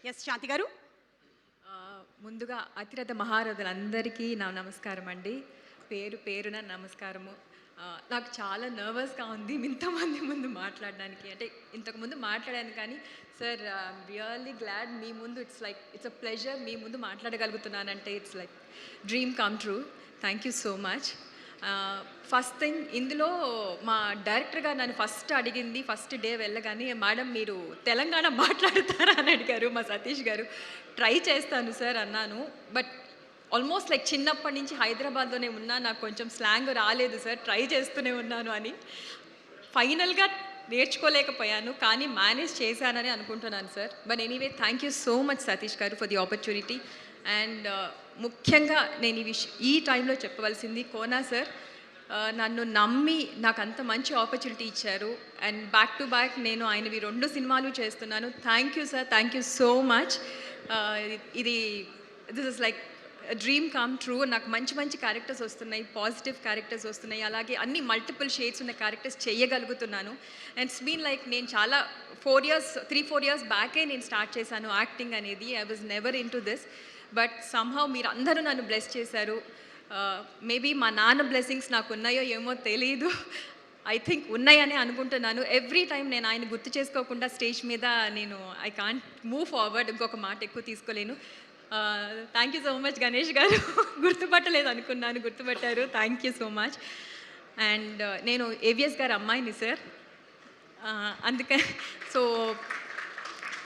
Yes శాంతి గారు. ముందుగా అతిరథ మహారథులందరికీ నా నమస్కారం అండి. పేరు పేరున నమస్కారము. నాకు చాలా నర్వస్గా ఉంది ఇంతమంది ముందు మాట్లాడడానికి. అంటే ఇంతకుముందు మాట్లాడాను కానీ సార్ ఐఎమ్ రియల్లీ గ్లాడ్ మీ ముందు ఇట్స్ అ ప్లెజర్ మీ ముందు మాట్లాడగలుగుతున్నానంటే it's like dream come true. Thank you so much. First thing ఇందులో మా డైరెక్టర్ గారు నన్ను ఫస్ట్ అడిగింది ఫస్ట్ డే వెళ్ళగానే, మేడం మీరు తెలంగాణ మాట్లాడతారా అని అడిగారు మా సతీష్ గారు. ట్రై చేస్తాను సార్ అన్నాను. బట్ ఆల్మోస్ట్ లైక్ చిన్నప్పటి నుంచి హైదరాబాద్లోనే ఉన్నా, నాకు కొంచెం స్లాంగ్ రాలేదు సార్, ట్రై చేస్తూనే ఉన్నాను అని. ఫైనల్గా నేర్చుకోలేకపోయాను కానీ మేనేజ్ చేశానని అనుకుంటున్నాను sir. But anyway thank you so much Satish గారు ఫర్ ది ఆపర్చునిటీ. అండ్ ముఖ్యంగా నేను ఈ టైంలో చెప్పవలసింది కోనా సార్. నన్ను నమ్మి నాకు అంత మంచి ఆపర్చునిటీ ఇచ్చారు. అండ్ బ్యాక్ టు బ్యాక్ నేను ఆయనవి 2 సినిమాలు చేస్తున్నాను. Thank you sir, thank you so much. This is like dream come true. నాకు మంచి మంచి క్యారెక్టర్స్ వస్తున్నాయి, పాజిటివ్ క్యారెక్టర్స్ వస్తున్నాయి, అలాగే అన్ని మల్టిపుల్ షేడ్స్ ఉన్న క్యారెక్టర్స్ చేయగలుగుతున్నాను. అండ్ ఇట్స్ బీన్ లైక్ నేను చాలా 3-4 ఇయర్స్ బ్యాకే నేను స్టార్ట్ చేశాను యాక్టింగ్ అనేది. I was never in to this. But somehow మీరు అందరూ నన్ను బ్లెస్ చేశారు. మేబీ మా నాన్న బ్లెస్సింగ్స్ నాకు ఉన్నాయో ఏమో తెలీదు, ఐ థింక్ ఉన్నాయని అనుకుంటున్నాను. ఎవ్రీ టైం నేను ఆయన గుర్తు చేసుకోకుండా స్టేజ్ మీద నేను ఐ కాంట్ మూవ్ ఫార్వర్డ్. ఇంకొక మాట ఎక్కువ తీసుకోలేను. Thank you so much Ganesh గారు. గుర్తుపట్టలేదు అనుకున్నాను, గుర్తుపట్టారు. Thank you so much. And నేను ఏవిఎస్ గారు అమ్మాయిని సార్, అందుకే సో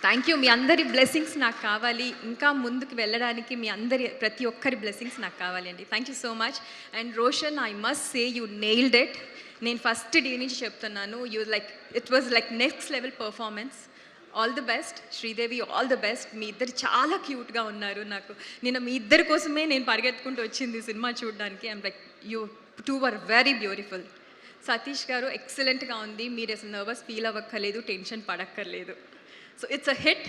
థ్యాంక్ యూ. మీ అందరి బ్లెస్సింగ్స్ నాకు కావాలి, ఇంకా ముందుకు వెళ్ళడానికి మీ అందరి ప్రతి ఒక్కరి బ్లెస్సింగ్స్ నాకు కావాలి అండి. Thank you so much. And Roshan, I must say you nailed it. నేను ఫస్ట్ డే నుంచి చెప్తున్నాను, it was like next level performance. All the best Sridevi, all the best. మీ ఇద్దరు చాలా క్యూట్గా ఉన్నారు. నాకు నేను మీ ఇద్దరి కోసమే నేను పరిగెత్తుకుంటూ వచ్చింది సినిమా చూడడానికి. I'm like you two are very beautiful. Satish garu ఎక్సలెంట్గా ఉంది. మీరు అసలు నర్వస్ ఫీల్ అవ్వక్కర్లేదు, టెన్షన్ పడక్కర్లేదు. So it's a hit.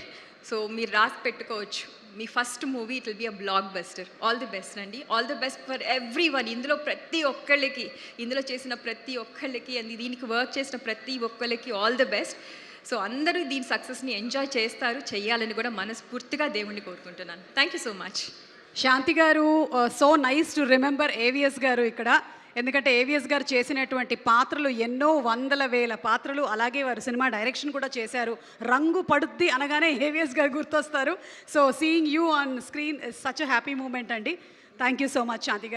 సో మీరు రాసి పెట్టుకోవచ్చు, మీ first movie it will be a blockbuster. All the best అండి, all the best for everyone. ఇందులో ప్రతి ఒక్కళ్ళకి, ఇందులో చేసిన ప్రతి ఒక్కళ్ళకి అండ్ దీనికి వర్క్ చేసిన ప్రతి ఒక్కళ్ళకి ఆల్ ది బెస్ట్. సో అందరూ దీని సక్సెస్ని ఎంజాయ్ చేస్తారు, చెయ్యాలని కూడా మనస్ఫూర్తిగా దేవుణ్ణి కోరుకుంటున్నాను. Thank you so much. Shanti garu, so nice to remember AVS garu ఇక్కడ. ఎందుకంటే ఏవిఎస్ గారు చేసినటువంటి పాత్రలు ఎన్నో వందల వేల పాత్రలు, అలాగే వారు సినిమా డైరెక్షన్ కూడా చేశారు. రంగు పడుద్ది అనగానే ఏవిఎస్ గారు గుర్తొస్తారు. So seeing you on screen is such a happy moment అండి. Thank you so much Shanti గారు.